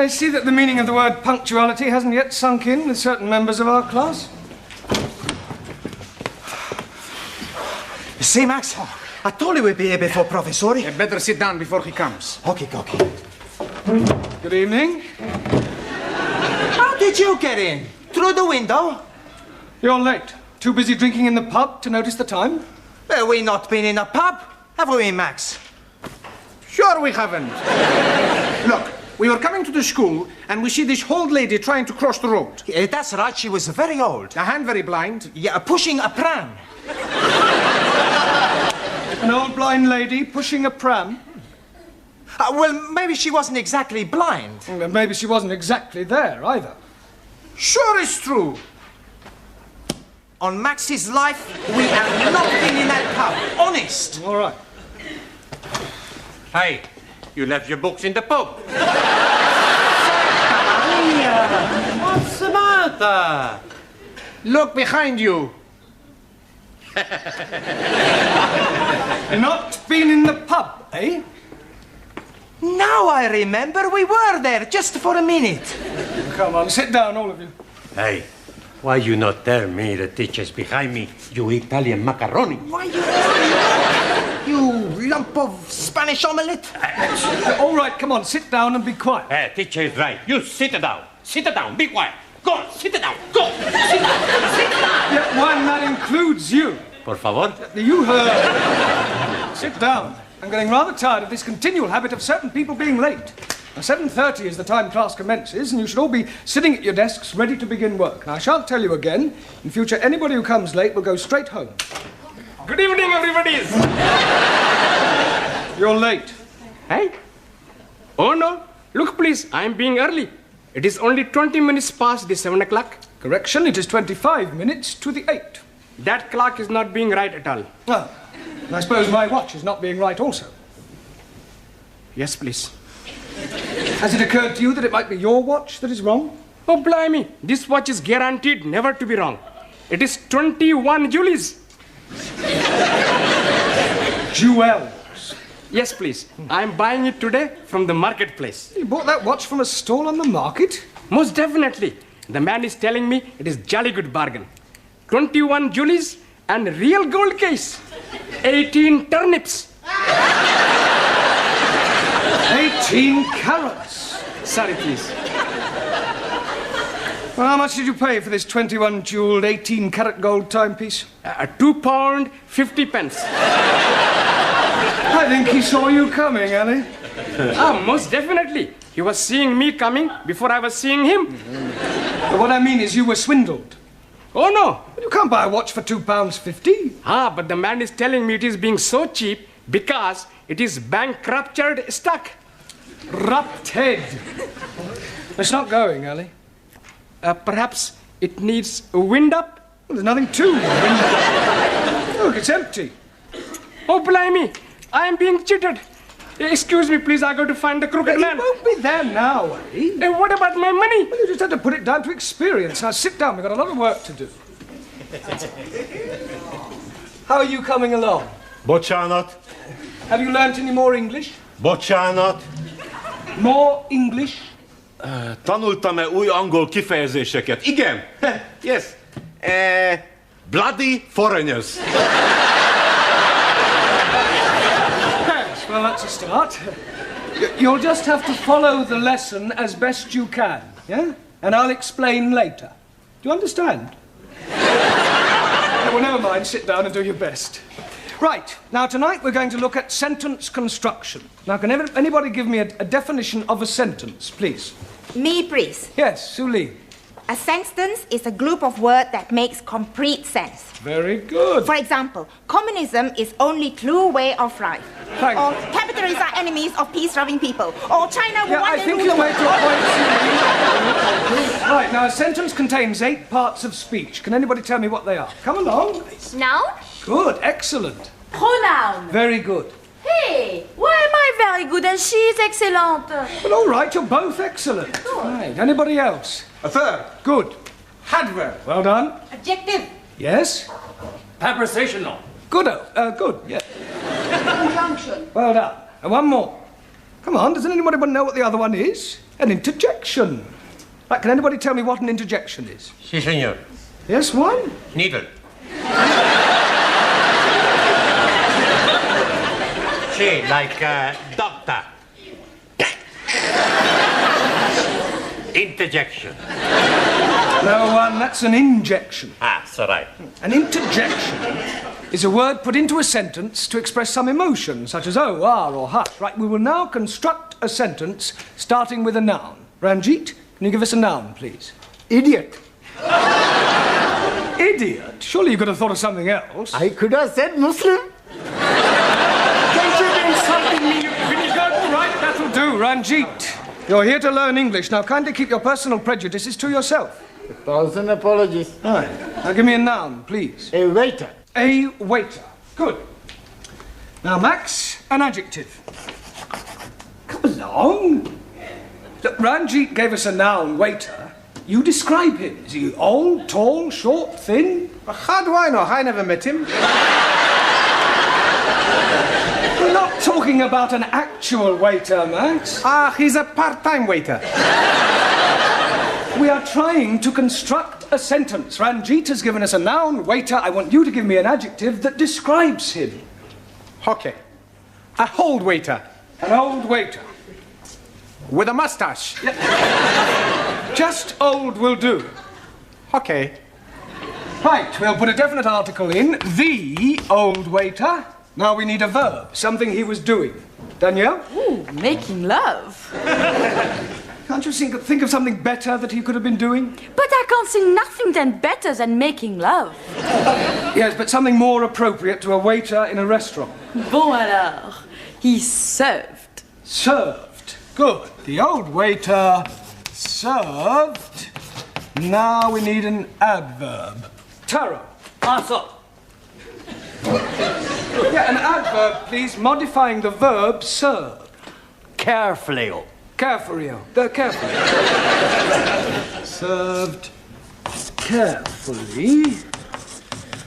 I see that the meaning of the word punctuality hasn't yet sunk in with certain members of our class. You see, Max? I told you we'd be here before Professor. You better sit down before he comes. Okay. Good evening. How did you get in? Through the window? You're late. Too busy drinking in the pub to notice the time? Well, we not been in a pub, have we, Max? Sure we haven't. Look, we were coming to the school and we see this old lady trying to cross the road. Yeah, that's right, she was very old. A hand very blind. Yeah, pushing a pram. An old blind lady pushing a pram? Well, maybe she wasn't exactly blind. Well, maybe she wasn't exactly there either. Sure it's true. On Max's life, we have not been in that pub. Honest. All right. Hey, you left your books in the pub. What's the matter? Look behind you. Not been in the pub, eh? Now I remember we were there just for a minute. Come on, sit down, all of you. Hey, why you not tell me the teacher's behind me, you Italian macaroni? Why you lump of Spanish omelette? All right, come on, sit down and be quiet. Hey, teacher is right. You sit down. Sit down. Be quiet. Go on, sit down. Go. Sit down. Sit down. Yeah, one, that includes you. Por favor. You heard. Sit down. I'm getting rather tired of this continual habit of certain people being late. Now, 7:30 is the time class commences, and you should all be sitting at your desks ready to begin work. Now, I shan't tell you again. In future, anybody who comes late will go straight home. Good evening, everybody. You're late. Hey? Oh, no. Look, please, I am being early. It is only 20 minutes past the 7 o'clock. Correction, it is 25 minutes to the 8. That clock is not being right at all. Ah, I suppose my watch is not being right also. Yes, please. Has it occurred to you that it might be your watch that is wrong? Oh, blimey. This watch is guaranteed never to be wrong. It is 21 Julies. Jewels. Yes, please. I am buying it today from the marketplace. You bought that watch from a stall on the market? Most definitely. The man is telling me it is jolly good bargain. 21 Julies and real gold case. 18 turnips. 18 carats. Sorry, please. Well, how much did you pay for this 21 jeweled 18 carat gold timepiece? £2 50 pence. I think he saw you coming, Ali. Most definitely. He was seeing me coming before I was seeing him. But what I mean is you were swindled. Oh, no. You can't buy a watch for £2.50. But the man is telling me it is being so cheap because it is bankrupted stock. Rupted. It's not going, Ali. Perhaps it needs a wind up? Well, there's nothing to wind. Look, it's empty. Oh, blimey. I am being cheated. Excuse me, please. I go to find the crooked man. He won't be there now, eh? What about my money? Well, you just had to put it down to experience. Now, sit down. We've got a lot of work to do. How are you coming along? Bocsánat. Have you learnt any more English? Bocsánat. More English? Tanultam-e új angol kifejezéseket? Igen. Yes. Bloody foreigners. Yes, well, that's a start. You'll just have to follow the lesson as best you can, yeah? And I'll explain later. Do you understand? Well, never mind. Sit down and do your best. Right. Now, tonight we're going to look at sentence construction. Now, can anybody give me a definition of a sentence, please? Me, please. Yes, Suli. A sentence is a group of words that makes complete sense. Very good. For example, communism is only true way of life. Thank or you. capitalists are enemies of peace-loving people. Or China will Yeah, one I day think rule you'll the make your point, Suli. Right, now, a sentence contains 8 parts of speech. Can anybody tell me what they are? Come along. Noun? Good, excellent. Pronoun. Very good. Hey, why am I very good and she is excellent? Well, all right, you're both excellent. Right, anybody else? A third. Good. Adverb. Well done. Adjective. Yes? Prepositional. Good, good, yeah. Conjunction. Well done. And one more. Come on, doesn't anybody know what the other one is? An interjection. Right, can anybody tell me what an interjection is? Si, senor. Yes, one? Needle. Si, like doctor. Interjection. No, one, that's an injection. Ah, so right. An interjection is a word put into a sentence to express some emotion, such as oh, ah, or hush. Right, we will now construct a sentence starting with a noun. Ranjit, can you give us a noun, please? Idiot. Idiot? Surely you could have thought of something else. I could have said Muslim. Don't you be insulting me, you vinegar. All right, that'll do, Ranjit. You're here to learn English. Now, kindly keep your personal prejudices to yourself. 1,000 apologies. Right. Now, give me a noun, please. A waiter. A waiter. Good. Now, Max, an adjective. Come along. Look, Ranjit gave us a noun, waiter. You describe him. Is he old, tall, short, thin? How do I know? I never met him. We're not talking about an actual waiter, Max. Ah, he's a part-time waiter. We are trying to construct a sentence. Ranjit has given us a noun, waiter. I want you to give me an adjective that describes him. Okay. A old waiter. An old waiter. With a mustache. Just old will do. Okay. Right, we'll put a definite article in. The old waiter. Now we need a verb, something he was doing. Danielle? Ooh, making love. Can't you think of something better that he could have been doing? But I can't see nothing then better than making love. Yes, but something more appropriate to a waiter in a restaurant. Bon alors, he served. Served. Good. The old waiter served. Now we need an adverb. Taro. Also. Yeah, an adverb, please, modifying the verb serve. Carefully. Carefully. Carefully. Served carefully.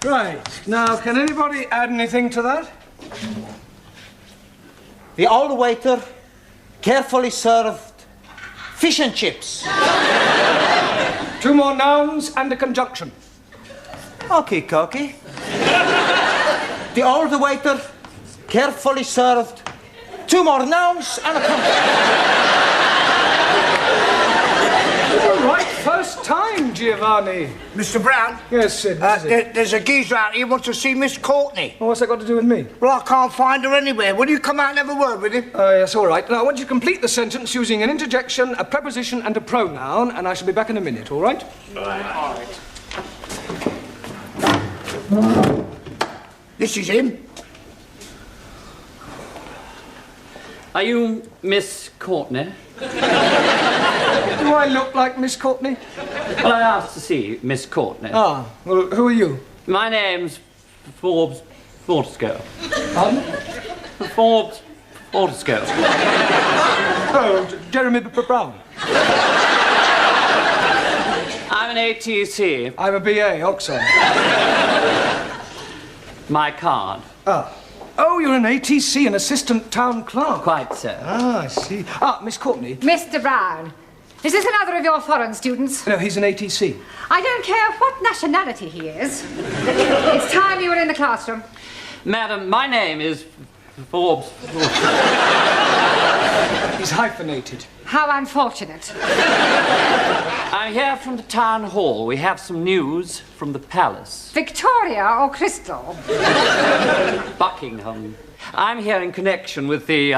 Right. Now, can anybody add anything to that? The old waiter carefully served fish and chips. Two more nouns and a conjunction. Okay, Cocky. The old waiter carefully served two more nouns and a conjunction. All right, first time, Giovanni. Mr. Brown? Yes, Sid. What is it? There's a geezer out here who wants to see Miss Courtney. Well, what's that got to do with me? Well, I can't find her anywhere. Will you come out and have a word with him? Yes, all right. Now, I want you to complete the sentence using an interjection, a preposition, and a pronoun, and I shall be back in a minute, all right? All right. This is him. Are you Miss Courtney? Do I look like Miss Courtney? Well, I asked to see Miss Courtney. Ah, well, who are you? My name's Forbes Fortescue. Pardon? Forbes Fortescue. Oh, Jeremy Brown. I'm an ATC. I'm a BA, Oxon. My card. Ah. Oh, you're an ATC, an assistant town clerk. Quite so. Ah, I see. Ah, Miss Courtney. Mr. Brown, is this another of your foreign students? No, he's an ATC. I don't care what nationality he is. It's time you were in the classroom. Madam, my name is Forbes. He's hyphenated. How unfortunate. I'm here from the town hall. We have some news from the palace. Victoria or Crystal? Buckingham. I'm here in connection with the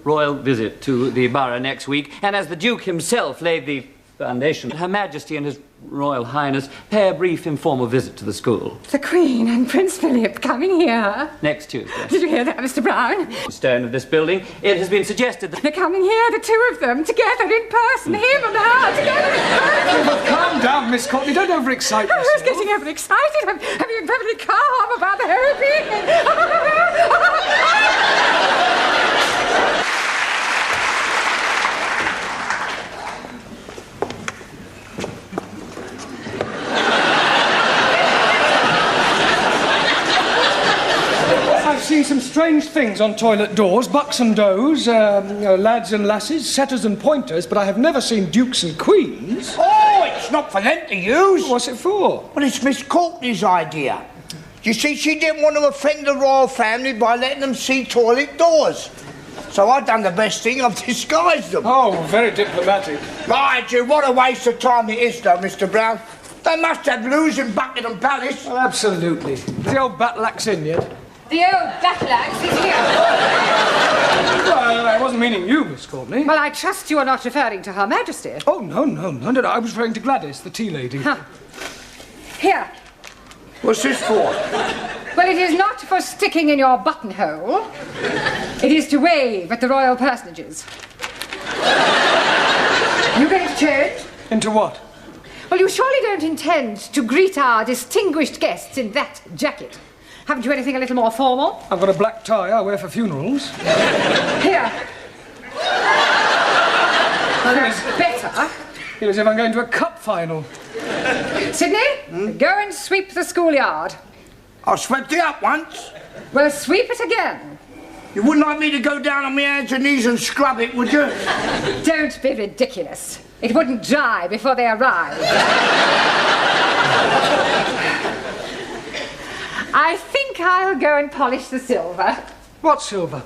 royal visit to the borough next week, and as the Duke himself laid the foundation, Her Majesty and His Royal Highness pay a brief informal visit to the school. The Queen and Prince Philip coming here. Next Tuesday. Did you hear that, Mr. Brown? Stone of this building, it has been suggested that... They're coming here, the two of them, together in person, him and her, together in person. Calm down, Miss Courtney, don't overexcite yourself. I was getting overexcited. I'm being perfectly calm about the whole thing. I've seen some strange things on toilet doors, bucks and does, lads and lasses, setters and pointers, but I have never seen dukes and queens. Oh, it's not for them to use. What's it for? Well, it's Miss Courtney's idea. You see, she didn't want to offend the royal family by letting them see toilet doors. So I've done the best thing, I've disguised them. Oh, very diplomatic. Mind you, what a waste of time it is, though, Mr. Brown. They must have loos in Buckingham Palace. Well, absolutely. Is the old Batlax in yet? The old Batlax is here. Well, I wasn't meaning you, Miss Courtney. Well, I trust you are not referring to Her Majesty. Oh, no. I was referring to Gladys, the tea lady. Huh. Here. What's this for? Well, it is not for sticking in your buttonhole. It is to wave at the royal personages. You going to change? Into what? Well, you surely don't intend to greet our distinguished guests in that jacket. Haven't you anything a little more formal? I've got a black tie I wear for funerals. Here. Well, that's better. Feel as if I'm going to a cup final. Sydney, go and sweep the schoolyard. I swept it up once. Well, sweep it again. You wouldn't like me to go down on my hands and knees and scrub it, would you? Don't be ridiculous. It wouldn't dry before they arrive. I think I'll go and polish the silver. What silver?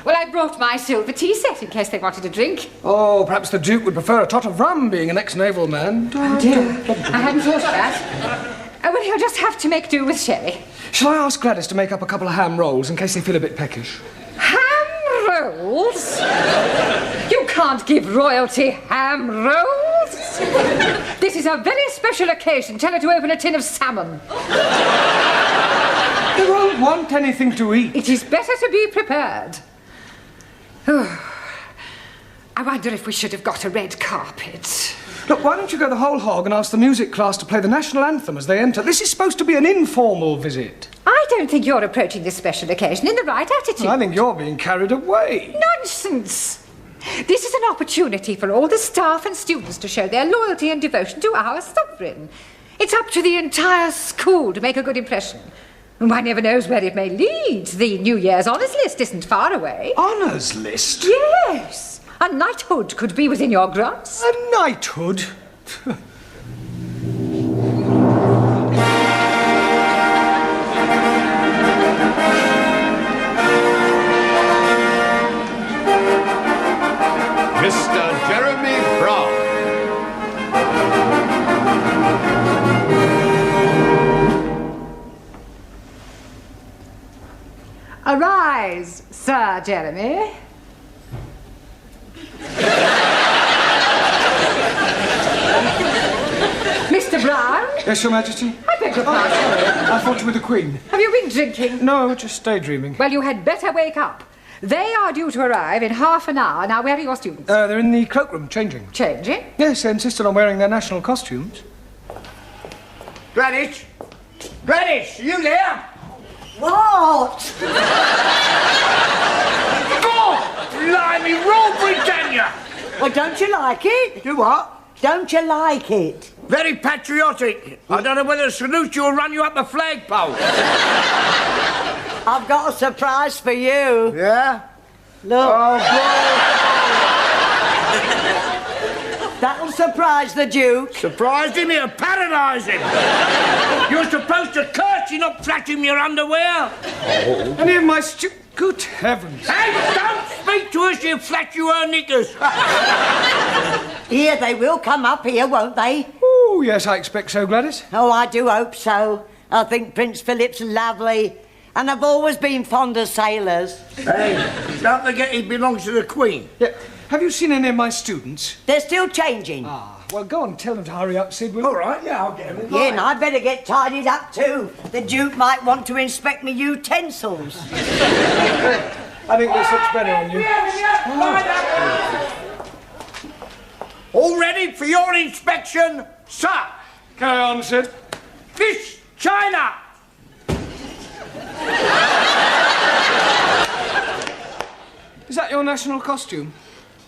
Well, I brought my silver tea set in case they wanted a drink. Oh, perhaps the Duke would prefer a tot of rum, being an ex-naval man. Oh, dear. I hadn't thought of that. Oh, well, he'll just have to make do with sherry. Shall I ask Gladys to make up a couple of ham rolls in case they feel a bit peckish? Ham rolls? You can't give royalty ham rolls. This is a very special occasion. Tell her to open a tin of salmon. They won't want anything to eat. It is better to be prepared. I wonder if we should have got a red carpet. Look, why don't you go the whole hog and ask the music class to play the national anthem as they enter? This is supposed to be an informal visit. I don't think you're approaching this special occasion in the right attitude. I think you're being carried away. Nonsense. This is an opportunity for all the staff and students to show their loyalty and devotion to our sovereign. It's up to the entire school to make a good impression. And one never knows where it may lead. The New Year's honours list isn't far away. Honours list? Yes. A knighthood could be within your grasp. A knighthood? Mr. Jeremy Brown. Arise, Sir Jeremy. Mr. Brown? Yes, Your Majesty? I beg your pardon. I thought you were the Queen. Have you been drinking? No, just daydreaming. Well, you had better wake up. They are due to arrive in half an hour. Now, where are your students? They're in the cloakroom, changing. Changing? Yes, they insisted on wearing their national costumes. Gladys? Gladys, are you there? What? Oh, blimey, Rule Britannia! Well, don't you like it? Do what? Don't you like it? Very patriotic. I don't know whether to salute you or run you up a flagpole. I've got a surprise for you. Yeah? Look. Oh, That'll surprise the Duke. surprised him, he'll paralyse him. You're supposed to curtsy, not flash him your underwear. Any of my Good heavens. Hey, don't speak to her, she'll flash you her knickers. Here, they will come up here, won't they? Oh, yes, I expect so, Gladys. Oh, I do hope so. I think Prince Philip's lovely. And I've always been fond of sailors. Hey, don't forget he belongs to the Queen. Yeah. Have you seen any of my students? They're still changing. Ah, well, go on, tell them to hurry up, Sid, will you? All right, yeah, I'll get him. Yeah, and I'd better get tidied up too. The Duke might want to inspect me utensils. I think this looks better on you. All ready for your inspection, sir? Carry on, Sid. Miss China! Is that your national costume?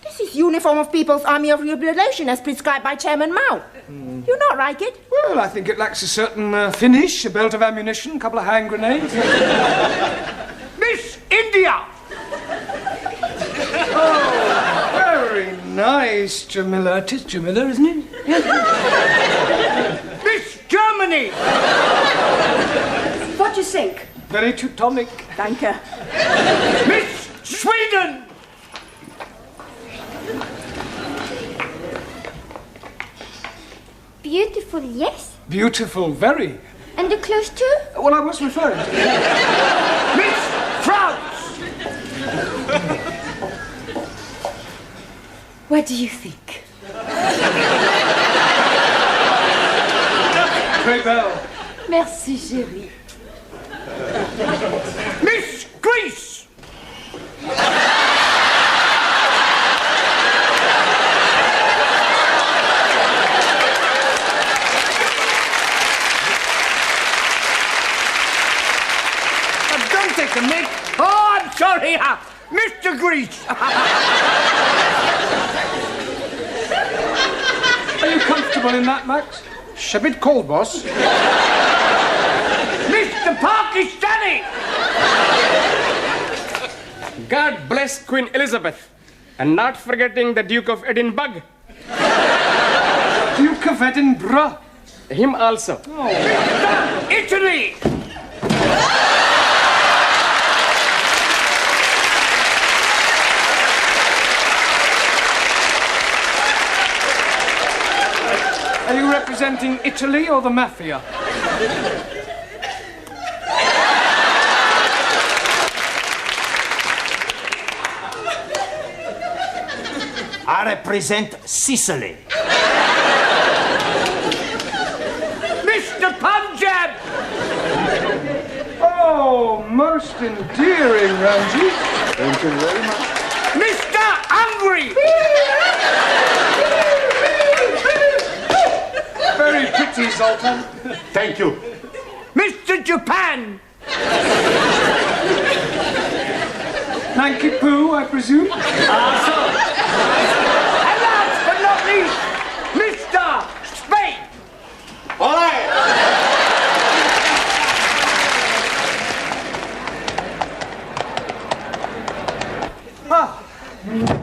This is uniform of People's Army of Liberation as prescribed by Chairman Mao. You not like it? Well, I think it lacks a certain finish, a belt of ammunition, a couple of hand grenades. Miss face, Jamila. 'Tis Jamila, isn't it? Miss Germany! What do you think? Very Teutonic. Danke. Miss Sweden! Beautiful, yes. Beautiful, very. And the clothes too? Well, I was referring to... Miss France! What do you think? Très belle. Merci, chérie. Miss Greece! Don't take the mic. Oh, I'm sorry, Mr. Greece! Are you comfortable in that, Max? It's a bit cold, boss. Mr. Pakistani! God bless Queen Elizabeth. And not forgetting the Duke of Edinburgh. Duke of Edinburgh. Him also. Italy! Are you representing Italy or the mafia? I represent Sicily. Mr. Punjab! Oh, most endearing, Ramsey. Thank you very much. Mr. Hungary! Very pretty, Sultan. Thank you. Mr. Japan! Nanky Poo, I presume? And last but not least, Mr. Spain! All right.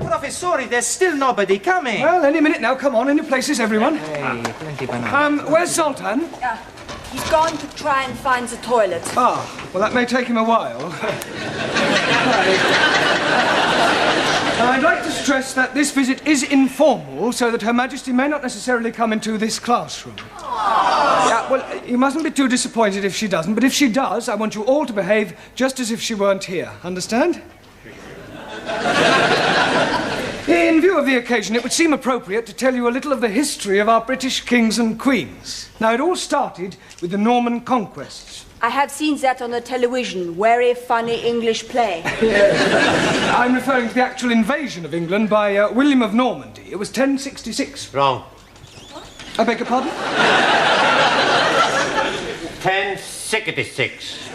Professori, there's still nobody coming. Well, any minute now. Come on, in your places, everyone. Hey, plenty banana. Where's Sultan? He's gone to try and find the toilet. Ah, well, that may take him a while. I'd like to stress that this visit is informal, so that Her Majesty may not necessarily come into this classroom. Yeah, well, you mustn't be too disappointed if she doesn't, but if she does, I want you all to behave just as if she weren't here. Understand? In view of the occasion, it would seem appropriate to tell you a little of the history of our British kings and queens. Now, it all started with the Norman conquests. I have seen that on the television. Very funny English play. I'm referring to the actual invasion of England by William of Normandy. It was 1066. Wrong. I beg your pardon? 1066.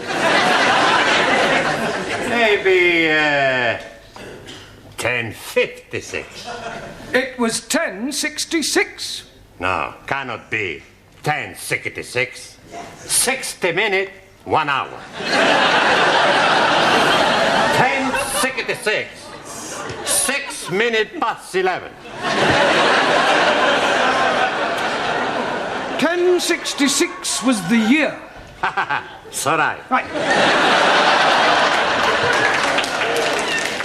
Maybe, 1056. It was 1066. No, cannot be. 1066. 60 minutes, 1 hour. 1066. 6 minutes past 11. 1066 was the year. So right. Right.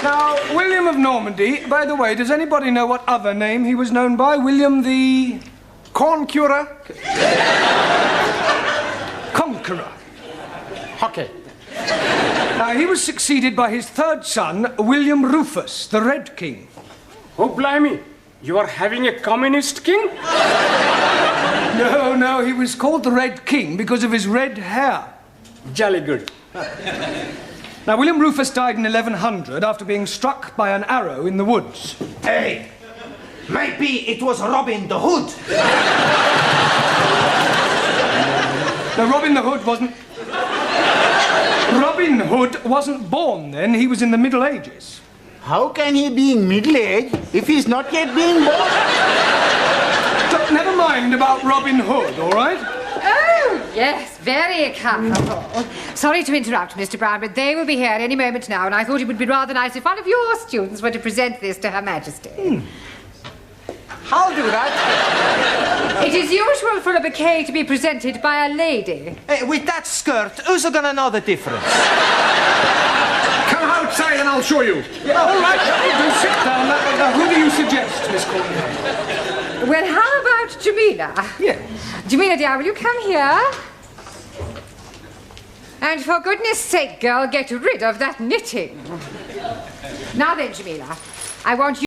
Now, William of Normandy, by the way, does anybody know what other name he was known by? William the... Corn curer. Conqueror. Okay. Now, he was succeeded by his third son, William Rufus, the Red King. Oh, blimey. You are having a communist king? No, he was called the Red King because of his red hair. Jolly good. Now, William Rufus died in 1100 after being struck by an arrow in the woods. Hey, maybe it was Robin the Hood. Now, Robin Hood wasn't born then. He was in the Middle Ages. How can he be middle-aged if he's not yet been born? Never mind about Robin Hood, all right? Oh, yes, very comfortable. Sorry to interrupt, Mr. Brown, but they will be here any moment now, and I thought it would be rather nice if one of your students were to present this to Her Majesty. I'll do that. It is usual for a bouquet to be presented by a lady. With that skirt, who's gonna know the difference? Come outside and I'll show you. Yeah, all right, do sit down. Now, who do you suggest, Miss Courtney? Well, how about Jamila? Yes. Jamila, dear, will you come here? And for goodness sake, girl, get rid of that knitting. Now then, Jamila, I want you